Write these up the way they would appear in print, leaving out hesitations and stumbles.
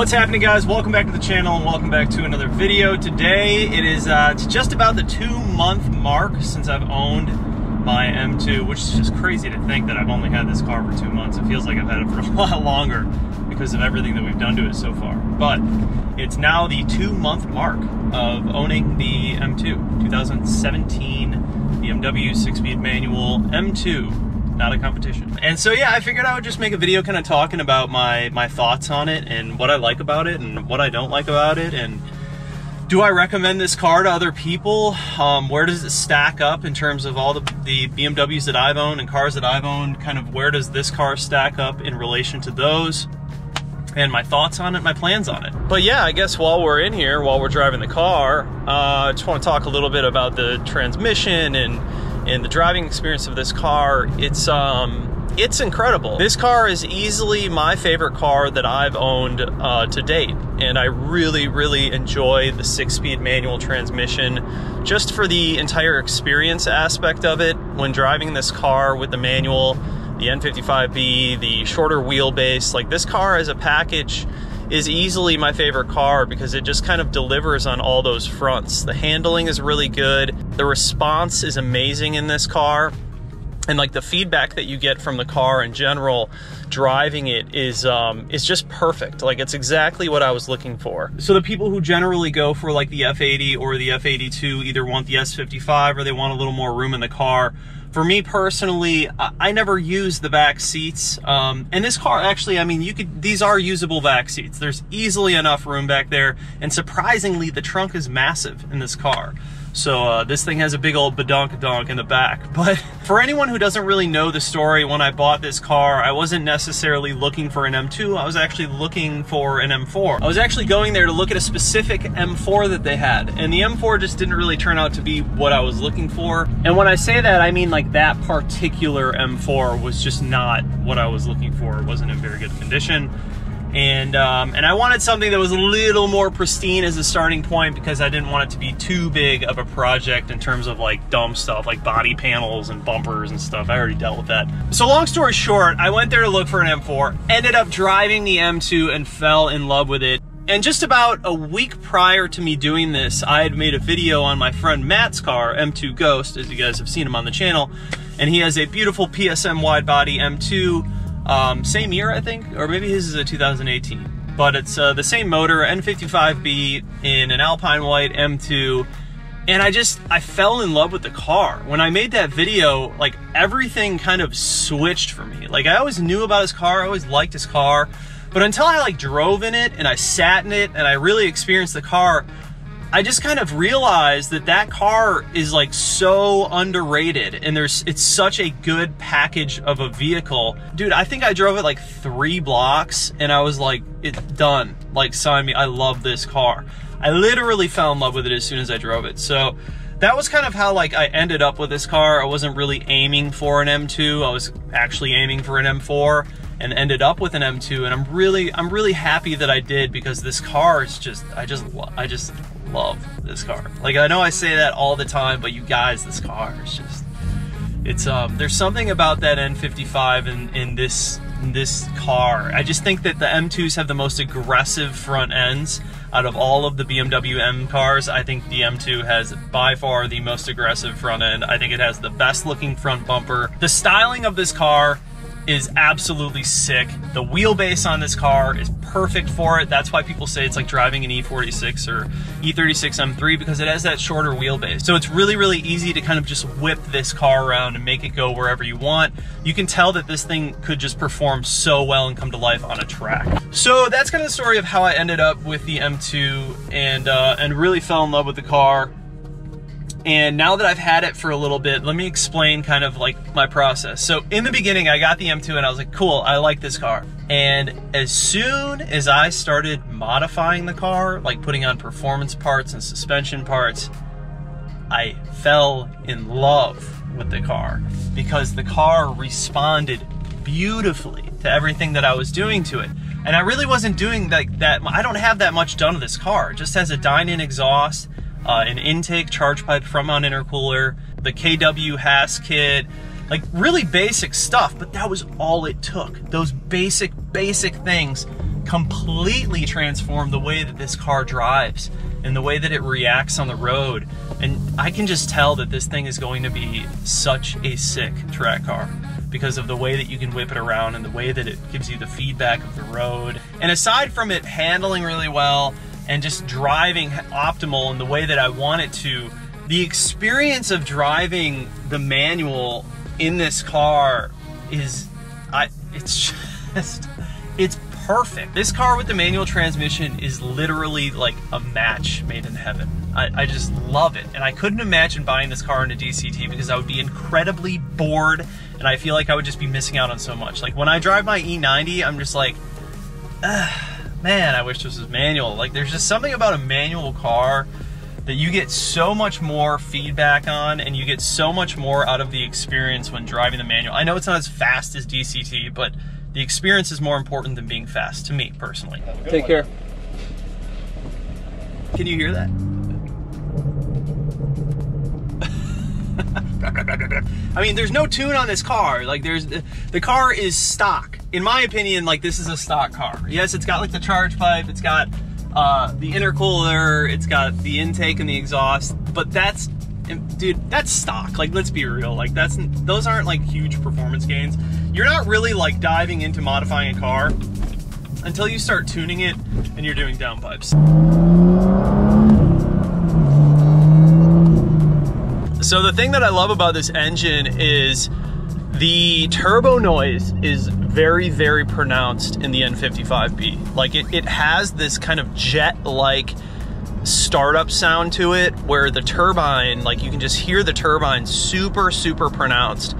What's happening, guys? Welcome back to the channel and welcome back to another video. Today it is it's just about the 2-month mark since I've owned my M2, which is just crazy to think that I've only had this car for 2 months. It feels like I've had it for a lot longer because of everything that we've done to it so far. But it's now the 2-month mark of owning the M2, 2017 BMW 6-speed manual M2. Not a competition. And so yeah, I figured I would just make a video kind of talking about my thoughts on it and what I like about it and what I don't like about it, and do I recommend this car to other people? Where does it stack up in terms of all the BMWs that I've owned and cars that I've owned? Kind of where does this car stack up in relation to those? And my thoughts on it, my plans on it. But yeah, I guess while we're in here, while we're driving the car, I just want to talk a little bit about the transmission and the driving experience of this car. It's incredible. This car is easily my favorite car that I've owned to date, and I really enjoy the 6-speed manual transmission just for the entire experience aspect of it. When driving this car with the manual, the N55B, the shorter wheelbase, like this car as a package is easily my favorite car because it just kind of delivers on all those fronts. The handling is really good. The response is amazing in this car. And like the feedback that you get from the car in general, driving it is just perfect. Like it's exactly what I was looking for. So the people who generally go for like the F80 or the F82 either want the S55 or they want a little more room in the car. For me personally, I never use the back seats. And this car, actually, I mean, these are usable back seats. There's easily enough room back there. And surprisingly, the trunk is massive in this car. So this thing has a big old badonkadonk in the back. But for anyone who doesn't really know the story, when I bought this car, I wasn't necessarily looking for an M2. I was actually looking for an M4. I was actually going there to look at a specific M4 that they had. And the M4 just didn't really turn out to be what I was looking for. And when I say that, I mean like that particular M4 was just not what I was looking for. It wasn't in very good condition. And I wanted something that was a little more pristine as a starting point because I didn't want it to be too big of a project in terms of like dumb stuff like body panels and bumpers and stuff. I already dealt with that. So long story short, I went there to look for an M4, ended up driving the M2 and fell in love with it. And just about a week prior to me doing this, I had made a video on my friend Matt's car, M2 Ghost, as you guys have seen him on the channel. And he has a beautiful PSM wide body M2. Same year, I think, or maybe his is a 2018, but it's the same motor, N55B in an Alpine white M2, and I fell in love with the car. When I made that video, like everything kind of switched for me. Like I always knew about his car, I always liked his car, but until I like drove in it and I sat in it and I really experienced the car, I just kind of realized that that car is like so underrated, and it's such a good package of a vehicle. Dude, I think I drove it like 3 blocks and I was like, it's done. Like, sign me, I love this car. I literally fell in love with it as soon as I drove it. So that was kind of how like I ended up with this car. I wasn't really aiming for an M2. I was actually aiming for an M4 and ended up with an M2, and I'm really happy that I did, because this car is just, I just love this car. Like, I know I say that all the time, but you guys, this car is just, it's there's something about that N55 in this car. I just think that the M2s have the most aggressive front ends out of all of the BMW M cars. I think the M2 has by far the most aggressive front end. I think it has the best looking front bumper. The styling of this car is absolutely sick. The wheelbase on this car is perfect for it. That's why people say it's like driving an E46 or E36 M3, because it has that shorter wheelbase. So it's really easy to kind of just whip this car around and make it go wherever you want. You can tell that this thing could just perform so well and come to life on a track. So that's kind of the story of how I ended up with the M2 and really fell in love with the car. And now that I've had it for a little bit, let me explain kind of like my process. So in the beginning, I got the M2 and I was like, cool, I like this car. And as soon as I started modifying the car, like putting on performance parts and suspension parts, I fell in love with the car, because the car responded beautifully to everything that I was doing to it. And I really wasn't doing like that. I don't have that much done to this car. It just has a dine-in exhaust, an intake charge pipe, front mount intercooler, the KW Haas kit, like really basic stuff, but that was all it took. Those basic things completely transformed the way that this car drives and the way that it reacts on the road. And I can just tell that this thing is going to be such a sick track car because of the way that you can whip it around and the way that it gives you the feedback of the road. And aside from it handling really well and just driving optimal in the way that I want it to, the experience of driving the manual in this car is, it's perfect. This car with the manual transmission is literally like a match made in heaven. I just love it. And I couldn't imagine buying this car in a DCT because I would be incredibly bored and I feel like I would just be missing out on so much. Like when I drive my E90, I'm just like, man, I wish this was manual. Like there's just something about a manual car that you get so much more feedback on and you get so much more out of the experience when driving the manual. I know it's not as fast as DCT, but the experience is more important than being fast to me personally. Take care. Can you hear that? I mean, there's no tune on this car. Like the car is stock. In my opinion, like this is a stock car. Yes, it's got like the charge pipe, it's got the intercooler, it's got the intake and the exhaust, but that's, dude, that's stock. Like, let's be real. Like those aren't like huge performance gains. You're not really like diving into modifying a car until you start tuning it and you're doing downpipes. So the thing that I love about this engine is the turbo noise is very, very pronounced in the N55B. Like it has this kind of jet-like startup sound to it where the turbine, like you can just hear the turbine super, super pronounced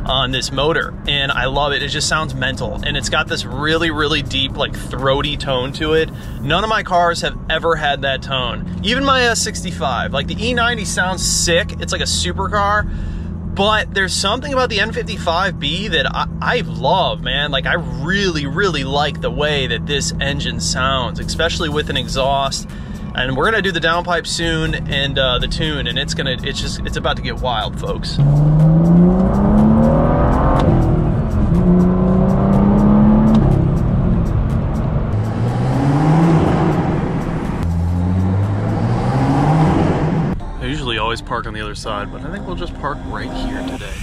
on this motor. And I love it. It just sounds mental. And it's got this really, really deep, like throaty tone to it. None of my cars have ever had that tone. Even my S65, like the E90 sounds sick. It's like a supercar. But there's something about the N55B that I love, man. Like I really, really like the way that this engine sounds, especially with an exhaust. And we're gonna do the downpipe soon and the tune, and it's about to get wild, folks. I usually always park on the other side, but I think we'll just park right here today.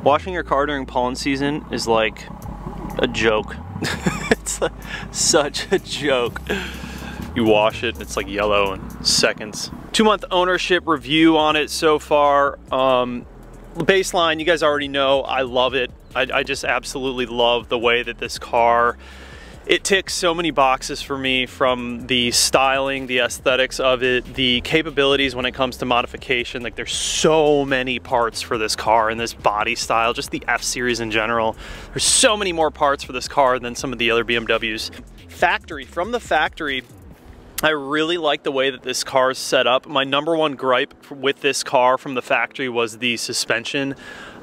Washing your car during pollen season is like a joke. It's like such a joke. You wash it, it's like yellow in seconds. 2-month ownership review on it so far. Baseline, you guys already know, I love it. I just absolutely love the way that this car, it ticks so many boxes for me, from the styling, the aesthetics of it, the capabilities when it comes to modification. Like there's so many parts for this car and this body style, just the F series in general. There's so many more parts for this car than some of the other BMWs. From the factory, I really like the way that this car is set up. My number one gripe with this car from the factory was the suspension.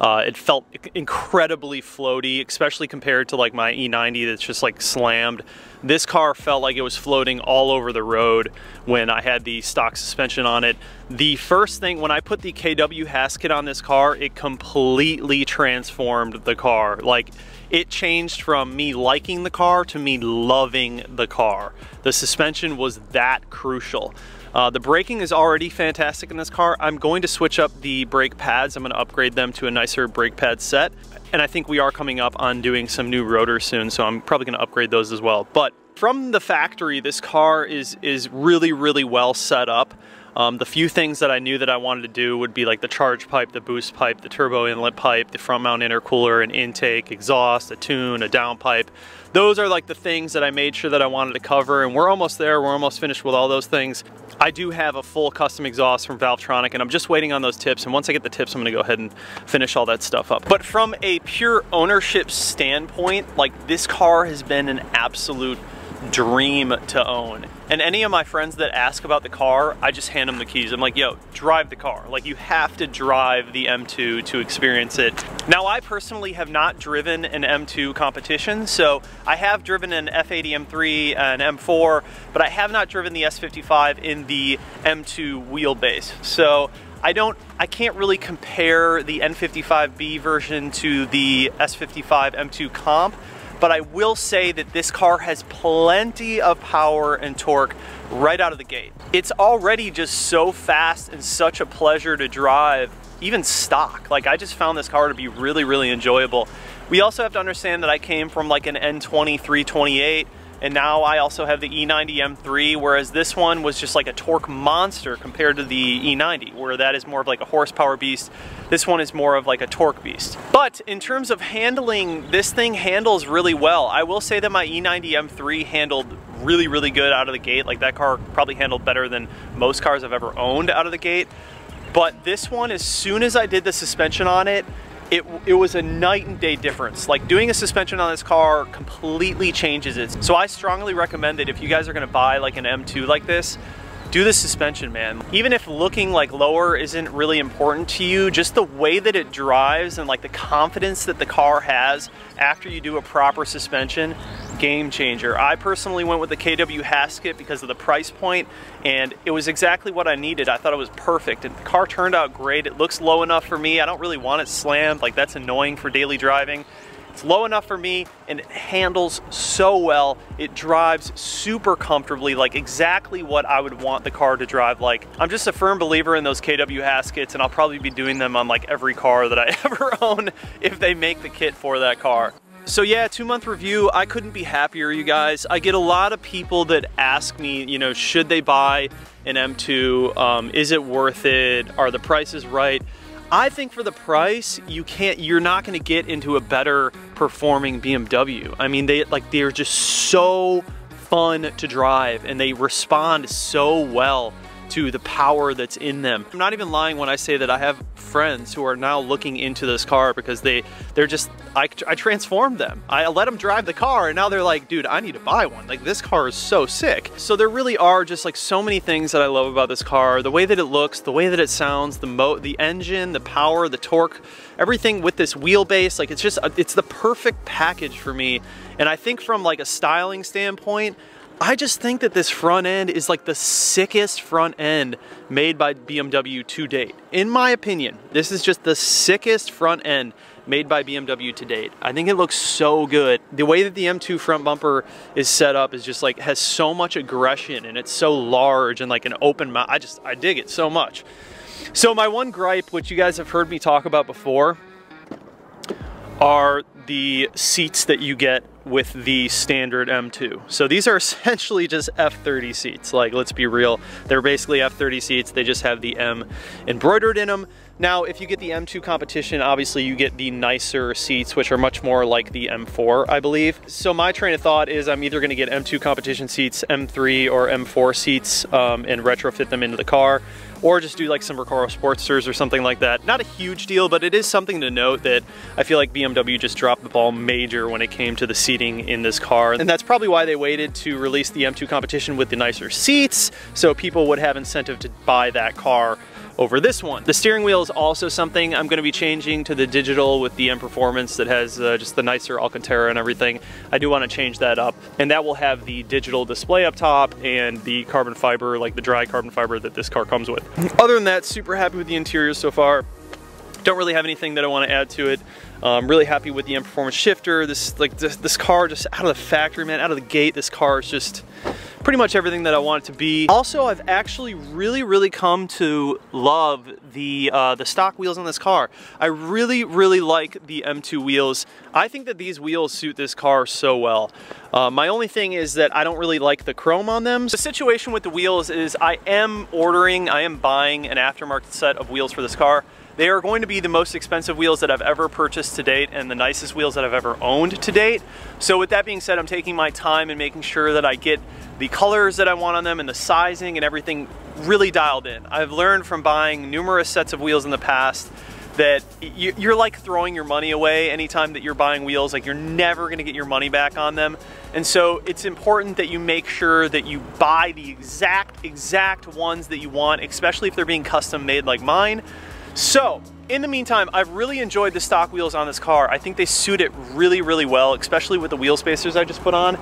It felt incredibly floaty, especially compared to like my E90 that's just like slammed. This car felt like it was floating all over the road when I had the stock suspension on it. The first thing, when I put the KW Hasket on this car, it completely transformed the car. Like, it changed from me liking the car to me loving the car. The suspension was that crucial. The braking is already fantastic in this car. I'm going to switch up the brake pads. I'm going to upgrade them to a nicer brake pad set. And I think we are coming up on doing some new rotors soon, so I'm probably going to upgrade those as well. But from the factory, this car is really, really well set up. The few things that I knew that I wanted to do would be like the charge pipe, the boost pipe, the turbo inlet pipe, the front mount intercooler, an intake, exhaust, a tune, a downpipe. those are like the things that I made sure that I wanted to cover, and we're almost there. We're almost finished with all those things. I do have a full custom exhaust from Valvetronic, and I'm just waiting on those tips, and once I get the tips, I'm gonna go ahead and finish all that stuff up. But from a pure ownership standpoint, like, this car has been an absolute dream to own. And any of my friends that ask about the car, I just hand them the keys. I'm like, yo, drive the car. Like, you have to drive the M2 to experience it. Now, I personally have not driven an M2 competition, so I have driven an F80 M3 and M4, but I have not driven the S55 in the M2 wheelbase. So I can't really compare the N55B version to the S55 M2 comp, but I will say that this car has plenty of power and torque right out of the gate. It's already just so fast and such a pleasure to drive, even stock. Like, I just found this car to be really, really enjoyable. We also have to understand that I came from like an N20 328, and now I also have the E90 M3, whereas this one was just like a torque monster compared to the E90, where that is more of like a horsepower beast. This one is more of like a torque beast. But in terms of handling, this thing handles really well. I will say that my E90 M3 handled really, really good out of the gate. Like, that car probably handled better than most cars I've ever owned out of the gate. But this one, as soon as I did the suspension on it, it was a night and day difference. Like, doing a suspension on this car completely changes it. So I strongly recommend that if you guys are gonna buy like an M2 like this, do the suspension, man. Even if looking like lower isn't really important to you, just the way that it drives and like the confidence that the car has after you do a proper suspension, game changer. I personally went with the KW Hasket because of the price point, and it was exactly what I needed. I thought it was perfect, and the car turned out great. It looks low enough for me. I don't really want it slammed. Like, that's annoying for daily driving. It's low enough for me, and it handles so well. It drives super comfortably, like exactly what I would want the car to drive like. I'm just a firm believer in those KW Haskets, and I'll probably be doing them on like every car that I ever own if they make the kit for that car. So yeah, 2-month review, I couldn't be happier, you guys. I get a lot of people that ask me, you know, should they buy an M2? Is it worth it? Are the prices right? I think for the price, you're not gonna get into a better performing BMW. I mean, they're just so fun to drive, and they respond so well to the power that's in them. I'm not even lying when I say that I have friends who are now looking into this car because I transformed them. I let them drive the car, and now they're like, dude, I need to buy one. Like, this car is so sick. So there really are just like so many things that I love about this car. The way that it looks, the way that it sounds, the engine, the power, the torque, everything with this wheelbase. Like, it's the perfect package for me. And I think from like a styling standpoint, I just think that this front end is like the sickest front end made by BMW to date. In my opinion, this is just the sickest front end made by BMW to date. I think it looks so good. The way that the M2 front bumper is set up is just like, has so much aggression, and it's so large and like an open mouth. I dig it so much. So my one gripe, which you guys have heard me talk about before, are the seats that you get with the standard M2. So these are essentially just F30 seats. Like, let's be real, they're basically F30 seats. They just have the M embroidered in them. Now, if you get the M2 competition, obviously you get the nicer seats, which are much more like the M4, I believe. So my train of thought is I'm either gonna get M2 competition seats, M3 or M4 seats, and retrofit them into the car, or just do like some Recaro Sportsters or something like that. Not a huge deal, but it is something to note that I feel like BMW just dropped the ball major when it came to the seating in this car. And that's probably why they waited to release the M2 competition with the nicer seats, so people would have incentive to buy that car over this one. The steering wheel is also something I'm gonna be changing to the digital with the M Performance that has just the nicer Alcantara and everything. I do wanna change that up, and that will have the digital display up top and the carbon fiber, like the dry carbon fiber that this car comes with. Other than that, super happy with the interior so far. Don't really have anything that I want to add to it. Really happy with the M Performance shifter. This car, just out of the factory, man, out of the gate, this car is just pretty much everything that I want it to be. Also, I've actually really come to love the stock wheels on this car. I really like the M2 wheels. I think that these wheels suit this car so well. My only thing is that I don't really like the chrome on them. The situation with the wheels is I am buying an aftermarket set of wheels for this car. They are going to be the most expensive wheels that I've ever purchased to date and the nicest wheels that I've ever owned to date. So with that being said, I'm taking my time and making sure that I get the colors that I want on them and the sizing and everything really dialed in. I've learned from buying numerous sets of wheels in the past that you're like throwing your money away anytime that you're buying wheels. Like, you're never gonna get your money back on them. And so it's important that you make sure that you buy the exact ones that you want, especially if they're being custom made like mine. So in the meantime, I've really enjoyed the stock wheels on this car. I think they suit it really, really well, especially with the wheel spacers I just put on.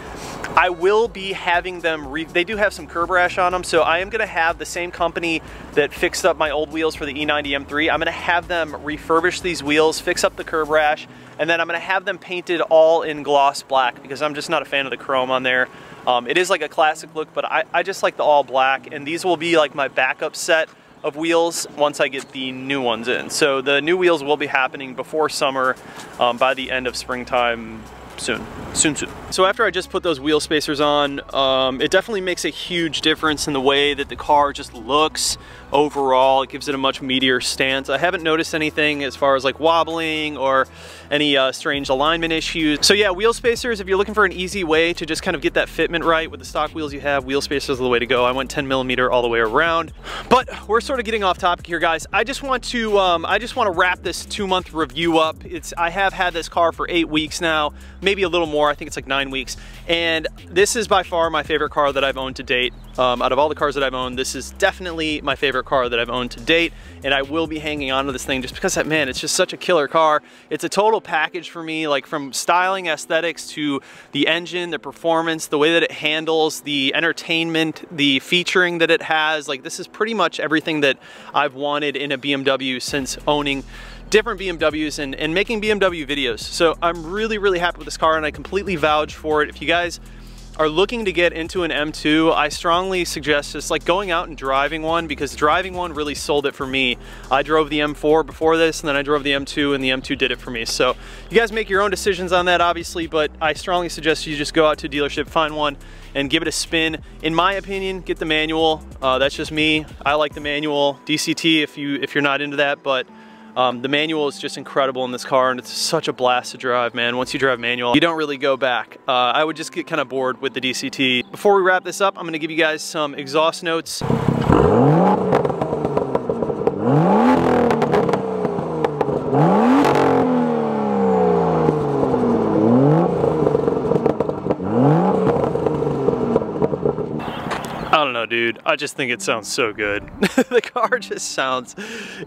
I will be having them, they do have some curb rash on them, so I am gonna have the same company that fixed up my old wheels for the E90 M3. I'm gonna have them refurbish these wheels, fix up the curb rash, and then I'm gonna have them painted all in gloss black because I'm just not a fan of the chrome on there. It is like a classic look, but I just like the all black, and these will be like my backup set of wheels once I get the new ones in. So the new wheels will be happening before summer, by the end of springtime, soon. So after I just put those wheel spacers on, it definitely makes a huge difference in the way that the car just looks overall. It gives it a much meatier stance. I haven't noticed anything as far as like wobbling or any strange alignment issues. So yeah, wheel spacers, if you're looking for an easy way to just kind of get that fitment right with the stock wheels you have, wheel spacers are the way to go. I went 10mm all the way around. But we're sort of getting off topic here, guys. I just want to wrap this 2-month review up. I have had this car for 8 weeks now, maybe a little more. I think it's like 9 weeks. And this is by far my favorite car that I've owned to date. Out of all the cars that I've owned, this is definitely my favorite car that I've owned to date, and I will be hanging on to this thing just because, man, it's just such a killer car. It's a total package for me, like from styling, aesthetics, to the engine, the performance, the way that it handles, the entertainment, the featuring that it has. Like, this is pretty much everything that I've wanted in a BMW since owning different BMWs and making BMW videos. So I'm really, really happy with this car, and I completely vouch for it. If you guys are looking to get into an M2, I strongly suggest just like going out and driving one, because driving one really sold it for me. I drove the M4 before this, and then I drove the M2, and the M2 did it for me. So you guys make your own decisions on that, obviously, but I strongly suggest you just go out to a dealership, find one, and give it a spin. In my opinion, get the manual. That's just me. I like the manual. DCT if you're not into that, but the manual is just incredible in this car, and it's such a blast to drive, man. Once you drive manual, you don't really go back. I would just get kind of bored with the DCT. Before we wrap this up, I'm gonna give you guys some exhaust notes. I don't know, dude. I just think it sounds so good. The car just sounds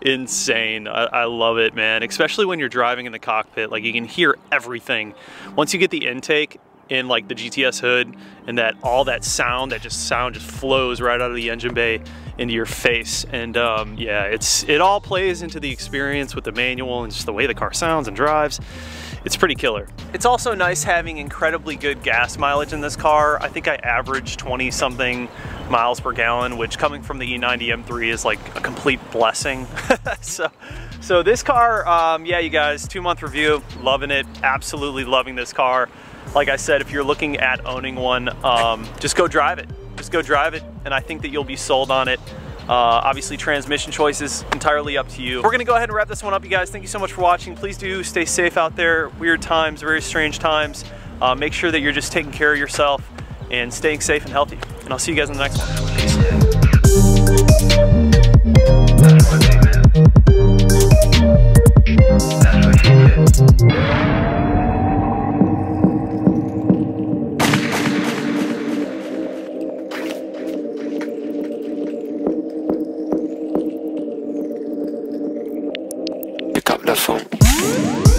insane. I love it, man. Especially when you're driving in the cockpit, like you can hear everything. Once you get the intake in like the GTS hood, and all that sound just flows right out of the engine bay into your face. And yeah, it all plays into the experience with the manual and just the way the car sounds and drives. It's pretty killer. It's also nice having incredibly good gas mileage in this car. I think I averaged 20 something miles per gallon, which coming from the E90 M3 is like a complete blessing. So this car, yeah, you guys, 2-month review, loving it, absolutely loving this car. Like I said, if you're looking at owning one, just go drive it. Just go drive it, and I think that you'll be sold on it. Obviously, transmission choice is entirely up to you. We're gonna go ahead and wrap this one up, you guys. Thank you so much for watching. Please do stay safe out there. Weird times, very strange times. Make sure that you're just taking care of yourself and staying safe and healthy. And I'll see you guys in the next one. La fin.